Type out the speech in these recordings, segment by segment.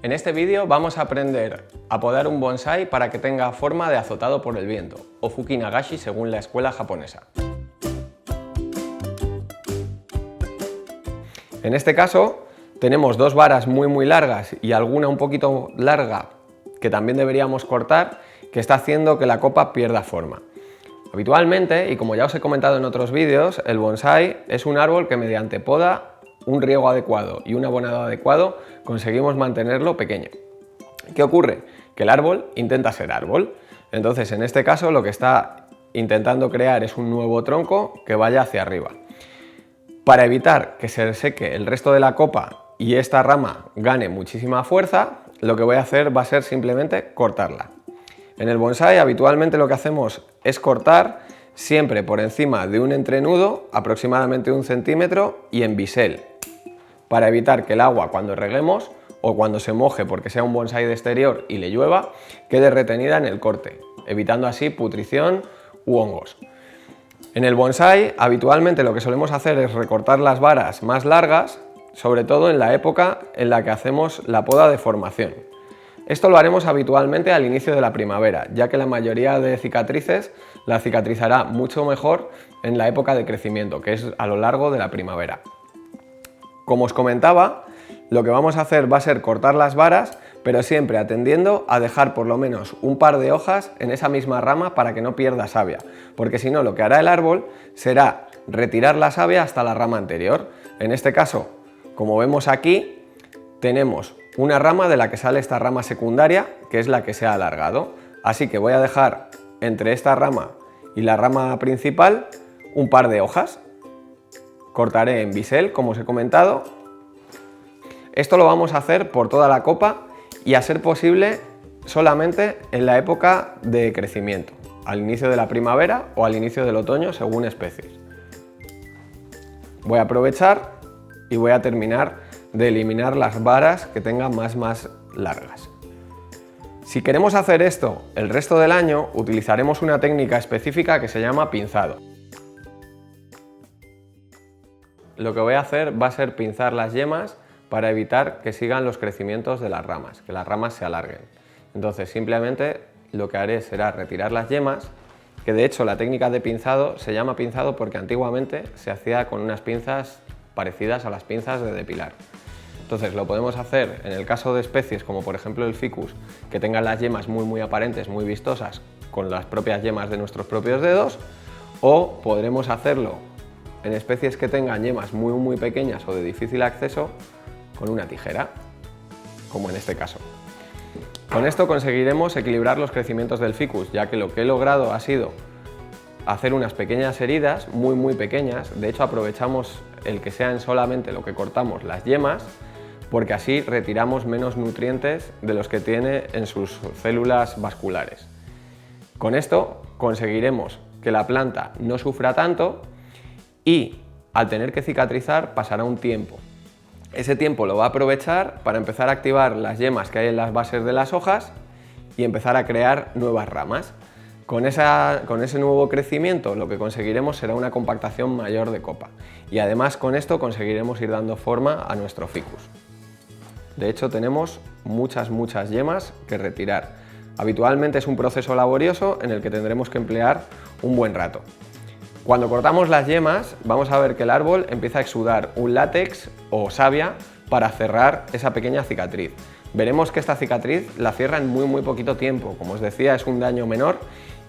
En este vídeo vamos a aprender a podar un bonsái para que tenga forma de azotado por el viento, o Fuki Nagashi según la escuela japonesa. En este caso tenemos dos varas muy largas y alguna un poquito larga que también deberíamos cortar, que está haciendo que la copa pierda forma. Habitualmente, y como ya os he comentado en otros vídeos, el bonsái es un árbol que mediante poda, un riego adecuado y un abonado adecuado conseguimos mantenerlo pequeño. ¿Qué ocurre? Que el árbol intenta ser árbol. Entonces, en este caso, lo que está intentando crear es un nuevo tronco que vaya hacia arriba. Para evitar que se seque el resto de la copa y esta rama gane muchísima fuerza, lo que voy a hacer va a ser simplemente cortarla. En el bonsái habitualmente lo que hacemos es cortar siempre por encima de un entrenudo, aproximadamente 1 centímetro, y en bisel, para evitar que el agua cuando reguemos o cuando se moje porque sea un bonsái de exterior y le llueva, quede retenida en el corte, evitando así putrición u hongos. En el bonsái habitualmente lo que solemos hacer es recortar las varas más largas, sobre todo en la época en la que hacemos la poda de formación. Esto lo haremos habitualmente al inicio de la primavera, ya que la mayoría de cicatrices la cicatrizará mucho mejor en la época de crecimiento, que es a lo largo de la primavera. Como os comentaba, lo que vamos a hacer va a ser cortar las varas, pero siempre atendiendo a dejar por lo menos un par de hojas en esa misma rama para que no pierda savia, porque si no lo que hará el árbol será retirar la savia hasta la rama anterior. En este caso, como vemos aquí, tenemos una rama de la que sale esta rama secundaria, que es la que se ha alargado. Así que voy a dejar entre esta rama y la rama principal un par de hojas. Cortaré en bisel, como os he comentado. Esto lo vamos a hacer por toda la copa y a ser posible solamente en la época de crecimiento, al inicio de la primavera o al inicio del otoño según especies. Voy a aprovechar y voy a terminar de eliminar las varas que tengan más largas. Si queremos hacer esto el resto del año, utilizaremos una técnica específica que se llama pinzado. Lo que voy a hacer va a ser pinzar las yemas para evitar que sigan los crecimientos de las ramas, que las ramas se alarguen. Entonces simplemente lo que haré será retirar las yemas, que de hecho la técnica de pinzado se llama pinzado porque antiguamente se hacía con unas pinzas parecidas a las pinzas de depilar. Entonces lo podemos hacer en el caso de especies como por ejemplo el ficus, que tengan las yemas muy aparentes, muy vistosas, con las propias yemas de nuestros propios dedos, o podremos hacerlo en especies que tengan yemas muy pequeñas o de difícil acceso con una tijera, como en este caso. Con esto conseguiremos equilibrar los crecimientos del ficus, ya que lo que he logrado ha sido hacer unas pequeñas heridas, muy pequeñas. De hecho aprovechamos el que sean solamente lo que cortamos las yemas, porque así retiramos menos nutrientes de los que tiene en sus células vasculares. Con esto conseguiremos que la planta no sufra tanto y al tener que cicatrizar pasará un tiempo. Ese tiempo lo va a aprovechar para empezar a activar las yemas que hay en las bases de las hojas y empezar a crear nuevas ramas. Con ese nuevo crecimiento lo que conseguiremos será una compactación mayor de copa y además con esto conseguiremos ir dando forma a nuestro ficus. De hecho tenemos muchas yemas que retirar. Habitualmente es un proceso laborioso en el que tendremos que emplear un buen rato. Cuando cortamos las yemas vamos a ver que el árbol empieza a exudar un látex o savia para cerrar esa pequeña cicatriz. Veremos que esta cicatriz la cierra en muy poquito tiempo, como os decía es un daño menor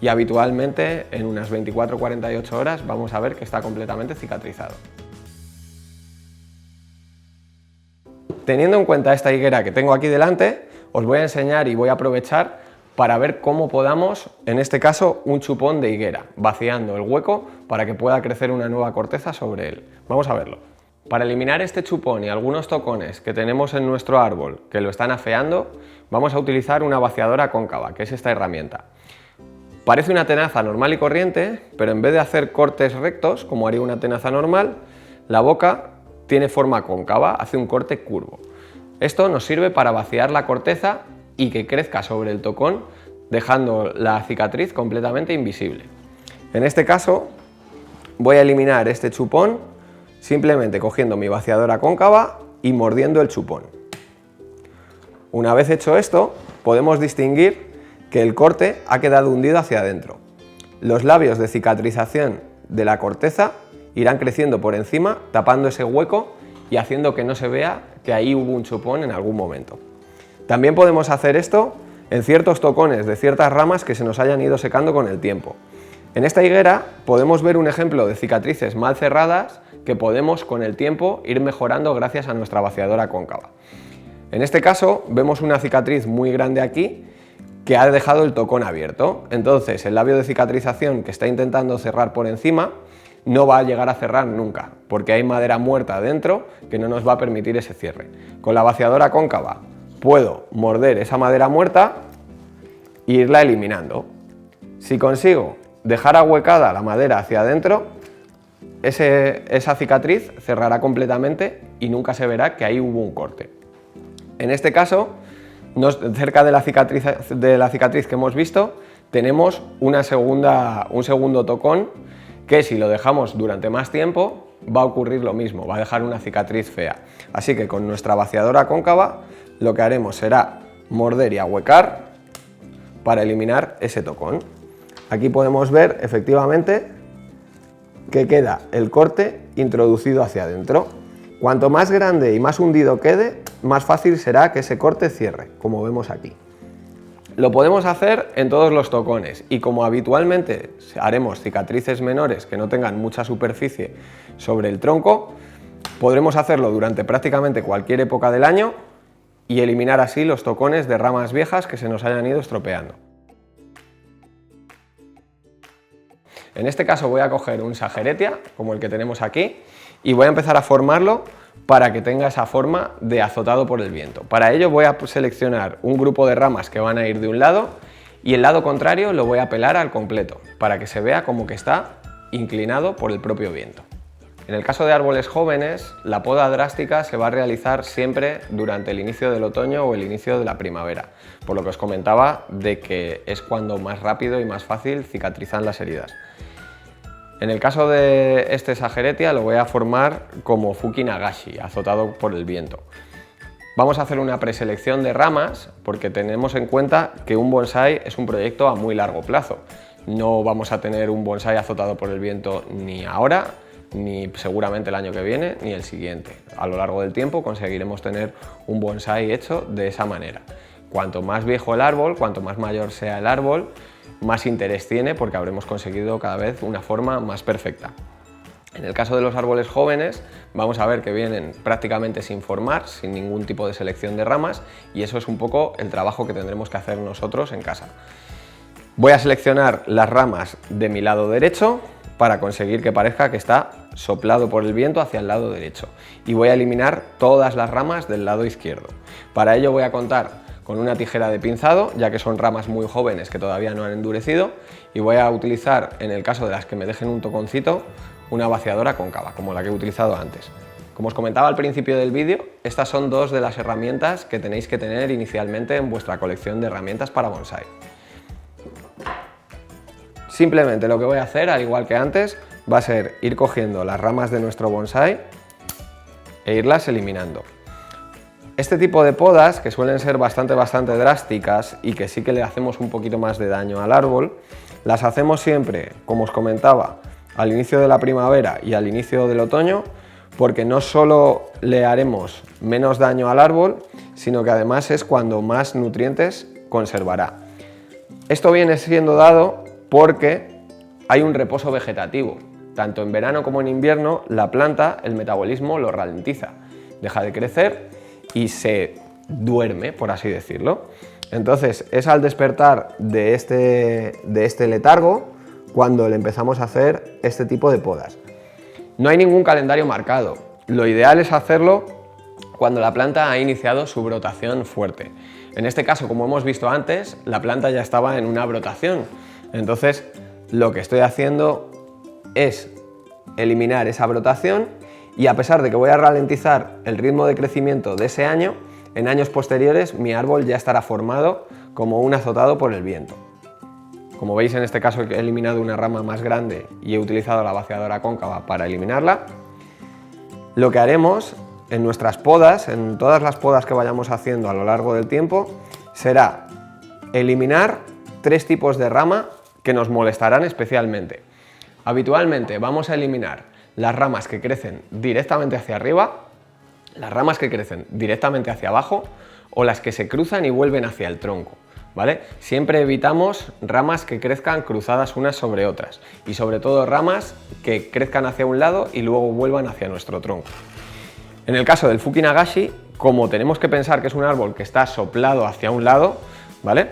y habitualmente en unas 24-48 horas vamos a ver que está completamente cicatrizado. Teniendo en cuenta esta higuera que tengo aquí delante, os voy a enseñar y voy a aprovechar para ver cómo podamos, en este caso, un chupón de higuera, vaciando el hueco para que pueda crecer una nueva corteza sobre él. Vamos a verlo. Para eliminar este chupón y algunos tocones que tenemos en nuestro árbol que lo están afeando, vamos a utilizar una vaciadora cóncava, que es esta herramienta. Parece una tenaza normal y corriente, pero en vez de hacer cortes rectos, como haría una tenaza normal, la boca tiene forma cóncava, hace un corte curvo. Esto nos sirve para vaciar la corteza y que crezca sobre el tocón, dejando la cicatriz completamente invisible. En este caso, voy a eliminar este chupón simplemente cogiendo mi vaciadora cóncava y mordiendo el chupón. Una vez hecho esto, podemos distinguir que el corte ha quedado hundido hacia adentro. Los labios de cicatrización de la corteza irán creciendo por encima, tapando ese hueco y haciendo que no se vea que ahí hubo un chupón en algún momento. También podemos hacer esto en ciertos tocones de ciertas ramas que se nos hayan ido secando con el tiempo. En esta higuera podemos ver un ejemplo de cicatrices mal cerradas que podemos con el tiempo ir mejorando gracias a nuestra vaciadora cóncava. En este caso vemos una cicatriz muy grande aquí que ha dejado el tocón abierto. Entonces el labio de cicatrización que está intentando cerrar por encima no va a llegar a cerrar nunca, porque hay madera muerta dentro que no nos va a permitir ese cierre. Con la vaciadora cóncava puedo morder esa madera muerta e irla eliminando. Si consigo dejar ahuecada la madera hacia adentro, esa cicatriz cerrará completamente y nunca se verá que ahí hubo un corte. En este caso, cerca de la cicatriz que hemos visto, tenemos un segundo tocón que si lo dejamos durante más tiempo va a ocurrir lo mismo, va a dejar una cicatriz fea. Así que con nuestra vaciadora cóncava lo que haremos será morder y ahuecar para eliminar ese tocón. Aquí podemos ver efectivamente que queda el corte introducido hacia adentro. Cuanto más grande y más hundido quede, más fácil será que ese corte cierre, como vemos aquí. Lo podemos hacer en todos los tocones y como habitualmente haremos cicatrices menores que no tengan mucha superficie sobre el tronco, podremos hacerlo durante prácticamente cualquier época del año y eliminar así los tocones de ramas viejas que se nos hayan ido estropeando. En este caso voy a coger un Sageretia, como el que tenemos aquí, y voy a empezar a formarlo para que tenga esa forma de azotado por el viento. Para ello voy a seleccionar un grupo de ramas que van a ir de un lado y el lado contrario lo voy a pelar al completo, para que se vea como que está inclinado por el propio viento. En el caso de árboles jóvenes, la poda drástica se va a realizar siempre durante el inicio del otoño o el inicio de la primavera, por lo que os comentaba de que es cuando más rápido y más fácil cicatrizan las heridas. En el caso de este Sageretia lo voy a formar como Fuki Nagashi, azotado por el viento. Vamos a hacer una preselección de ramas porque tenemos en cuenta que un bonsái es un proyecto a muy largo plazo. No vamos a tener un bonsái azotado por el viento ni ahora, ni seguramente el año que viene, ni el siguiente. A lo largo del tiempo conseguiremos tener un bonsái hecho de esa manera. Cuanto más viejo el árbol, cuanto más mayor sea el árbol, más interés tiene porque habremos conseguido cada vez una forma más perfecta. En el caso de los árboles jóvenes vamos a ver que vienen prácticamente sin formar, sin ningún tipo de selección de ramas y eso es un poco el trabajo que tendremos que hacer nosotros en casa. Voy a seleccionar las ramas de mi lado derecho para conseguir que parezca que está soplado por el viento hacia el lado derecho y voy a eliminar todas las ramas del lado izquierdo. Para ello voy a contar con una tijera de pinzado, ya que son ramas muy jóvenes que todavía no han endurecido, y voy a utilizar, en el caso de las que me dejen un toconcito, una vaciadora cóncava, como la que he utilizado antes. Como os comentaba al principio del vídeo, estas son dos de las herramientas que tenéis que tener inicialmente en vuestra colección de herramientas para bonsái. Simplemente lo que voy a hacer, al igual que antes, va a ser ir cogiendo las ramas de nuestro bonsái e irlas eliminando. Este tipo de podas, que suelen ser bastante drásticas y que sí que le hacemos un poquito más de daño al árbol, las hacemos siempre, como os comentaba, al inicio de la primavera y al inicio del otoño, porque no solo le haremos menos daño al árbol, sino que además es cuando más nutrientes conservará. Esto viene siendo dado porque hay un reposo vegetativo. Tanto en verano como en invierno, la planta, el metabolismo lo ralentiza, deja de crecer y se duerme, por así decirlo. Entonces es al despertar de este letargo cuando le empezamos a hacer este tipo de podas. No hay ningún calendario marcado, lo ideal es hacerlo cuando la planta ha iniciado su brotación fuerte. En este caso, como hemos visto antes, la planta ya estaba en una brotación, entonces lo que estoy haciendo es eliminar esa brotación y a pesar de que voy a ralentizar el ritmo de crecimiento de ese año, en años posteriores mi árbol ya estará formado como un azotado por el viento. Como veis, en este caso he eliminado una rama más grande y he utilizado la vaciadora cóncava para eliminarla. Lo que haremos en nuestras podas, en todas las podas que vayamos haciendo a lo largo del tiempo, será eliminar 3 tipos de rama que nos molestarán especialmente. Habitualmente vamos a eliminar las ramas que crecen directamente hacia arriba, las ramas que crecen directamente hacia abajo o las que se cruzan y vuelven hacia el tronco, ¿vale? Siempre evitamos ramas que crezcan cruzadas unas sobre otras y sobre todo ramas que crezcan hacia un lado y luego vuelvan hacia nuestro tronco. En el caso del Fukinagashi, como tenemos que pensar que es un árbol que está soplado hacia un lado, ¿vale?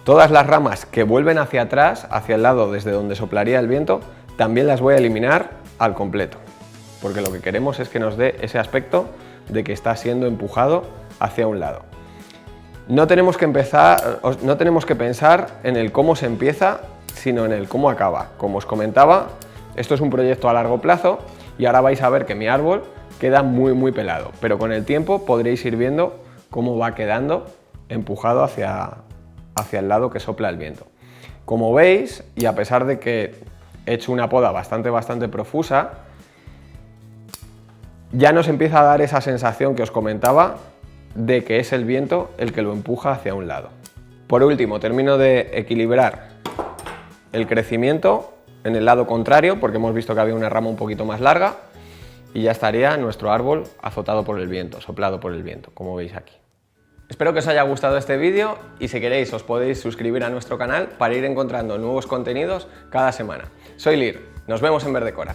Todas las ramas que vuelven hacia atrás, hacia el lado desde donde soplaría el viento, también las voy a eliminar al completo, porque lo que queremos es que nos dé ese aspecto de que está siendo empujado hacia un lado. No tenemos que pensar en el cómo se empieza, sino en el cómo acaba. Como os comentaba, esto es un proyecto a largo plazo y ahora vais a ver que mi árbol queda muy pelado, pero con el tiempo podréis ir viendo cómo va quedando empujado hacia el lado que sopla el viento. Como veis, y a pesar de que he hecho una poda bastante profusa, ya nos empieza a dar esa sensación que os comentaba de que es el viento el que lo empuja hacia un lado. Por último, termino de equilibrar el crecimiento en el lado contrario, porque hemos visto que había una rama un poquito más larga, y ya estaría nuestro árbol azotado por el viento, soplado por el viento, como veis aquí. Espero que os haya gustado este vídeo y si queréis os podéis suscribir a nuestro canal para ir encontrando nuevos contenidos cada semana. Soy Lir, nos vemos en Verdecora.